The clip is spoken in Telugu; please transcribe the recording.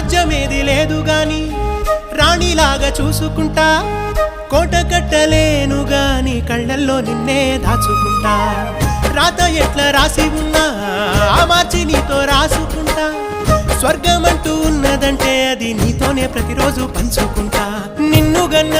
రాజ్యమేది లేదు గాని రాణిలాగా చూసుకుంటా కోట కట్టలేను గాని కళ్ళల్లో నిన్నే దాచుకుంటా రాత ఎట్లా రాసి ఉన్నా ఆ మార్చి నీతో రాసుకుంటా స్వర్గమంటూ ఉన్నదంటే అది నీతోనే ప్రతిరోజు పంచుకుంటా నిన్ను గన్న